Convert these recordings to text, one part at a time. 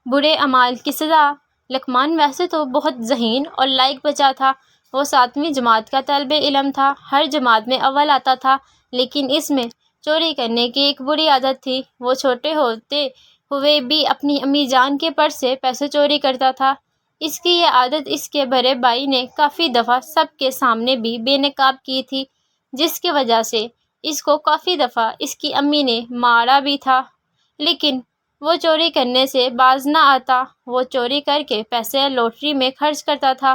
برے اعمال کی سزا۔ لقمان ویسے تو بہت ذہین اور لائق بچہ تھا۔ وہ 7ویں جماعت کا طالب علم تھا، ہر جماعت میں اول آتا تھا، لیکن اس میں چوری کرنے کی ایک بری عادت تھی۔ وہ چھوٹے ہوتے ہوئے بھی اپنی امی جان کے پرس سے پیسے چوری کرتا تھا۔ اس کی یہ عادت اس کے بڑے بھائی نے کافی دفعہ سب کے سامنے بھی بے نقاب کی تھی، جس کی وجہ سے اس کو کافی دفعہ اس کی امی نے مارا بھی تھا، لیکن وہ چوری کرنے سے باز نہ آتا۔ وہ چوری کر کے پیسے لاٹری میں خرچ کرتا تھا۔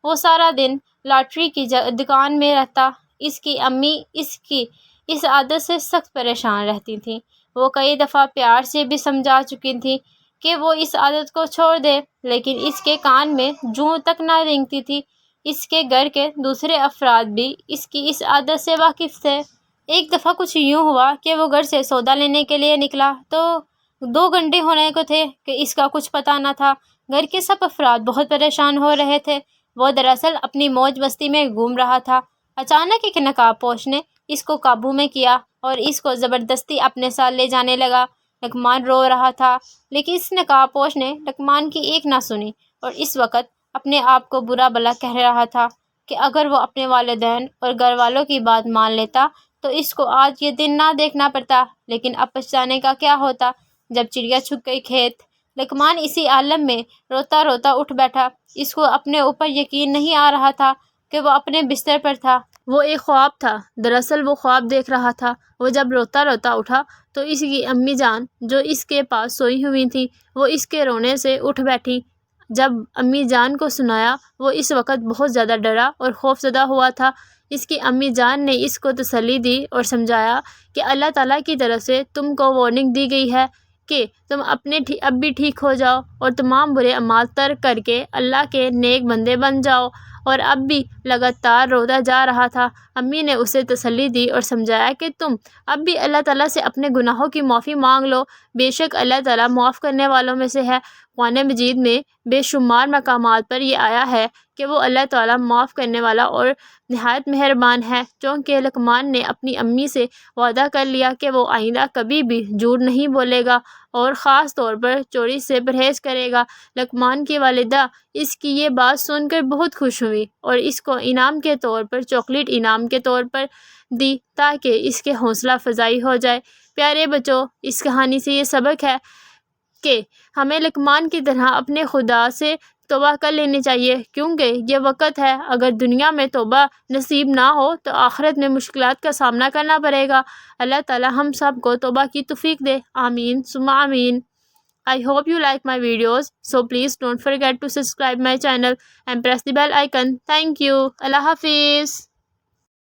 وہ سارا دن لاٹری کی دکان میں رہتا۔ اس کی امی اس کی اس عادت سے سخت پریشان رہتی تھیں۔ وہ کئی دفعہ پیار سے بھی سمجھا چکی تھیں کہ وہ اس عادت کو چھوڑ دے، لیکن اس کے کان میں جوں تک نہ رینگتی تھی۔ اس کے گھر کے دوسرے افراد بھی اس کی اس عادت سے واقف تھے۔ ایک دفعہ کچھ یوں ہوا کہ وہ گھر سے سودا لینے کے لیے نکلا تو 2 گھنٹے ہونے کو تھے کہ اس کا کچھ پتہ نہ تھا۔ گھر کے سب افراد بہت پریشان ہو رہے تھے۔ وہ دراصل اپنی موج مستی میں گھوم رہا تھا۔ اچانک ایک نقاب پوش نے اس کو قابو میں کیا اور اس کو زبردستی اپنے ساتھ لے جانے لگا۔ لقمان رو رہا تھا، لیکن اس نقاب پوش نے لقمان کی ایک نہ سنی اور اس وقت اپنے آپ کو برا بھلا کہہ رہا تھا کہ اگر وہ اپنے والدین اور گھر والوں کی بات مان لیتا تو اس کو آج یہ دن نہ دیکھنا پڑتا، لیکن اب پچھتانے کا کیا ہوتا۔ جب چڑیا چھپ گئی کھیت، لقمان اسی عالم میں روتا روتا اٹھ بیٹھا۔ اس کو اپنے اوپر یقین نہیں آ رہا تھا کہ وہ اپنے بستر پر تھا۔ وہ ایک خواب تھا، دراصل وہ خواب دیکھ رہا تھا۔ وہ جب روتا روتا اٹھا تو اس کی امی جان جو اس کے پاس سوئی ہوئی تھی، وہ اس کے رونے سے اٹھ بیٹھی۔ جب امی جان کو سنایا، وہ اس وقت بہت زیادہ ڈرا اور خوف زدہ ہوا تھا۔ اس کی امی جان نے اس کو تسلی دی اور سمجھایا کہ اللہ تعالیٰ کی طرف سے تم کو وارننگ دی گئی ہے کہ تم اب بھی ٹھیک ہو جاؤ اور تمام برے اعمال ترک کر کے اللہ کے نیک بندے بن جاؤ۔ اور اب بھی لگاتار روتا جا رہا تھا۔ امی نے اسے تسلی دی اور سمجھایا کہ تم اب بھی اللہ تعالیٰ سے اپنے گناہوں کی معافی مانگ لو، بے شک اللہ تعالیٰ معاف کرنے والوں میں سے ہے۔ قرآن مجید میں بے شمار مقامات پر یہ آیا ہے کہ وہ اللہ تعالیٰ معاف کرنے والا اور نہایت مہربان ہے۔ چونکہ لقمان نے اپنی امی سے وعدہ کر لیا کہ وہ آئندہ کبھی بھی جھوٹ نہیں بولے گا اور خاص طور پر چوری سے پرہیز کرے گا۔ لقمان کی والدہ اس کی یہ بات سن کر بہت خوش ہوئی اور اس کو انعام کے طور پر چاکلیٹ انعام کے طور پر دی تاکہ اس کے حوصلہ افزائی ہو جائے۔ پیارے بچوں، اس کہانی سے یہ سبق ہے کہ ہمیں لقمان کی طرح اپنے خدا سے توبہ کر لینی چاہیے، کیونکہ یہ وقت ہے، اگر دنیا میں توبہ نصیب نہ ہو تو آخرت میں مشکلات کا سامنا کرنا پڑے گا۔ اللہ تعالیٰ ہم سب کو توبہ کی توفیق دے، آمین ثم آمین۔ I hope you like my videos, so please don't forget to subscribe my channel and press the bell icon. Thank you. اللہ حافظ.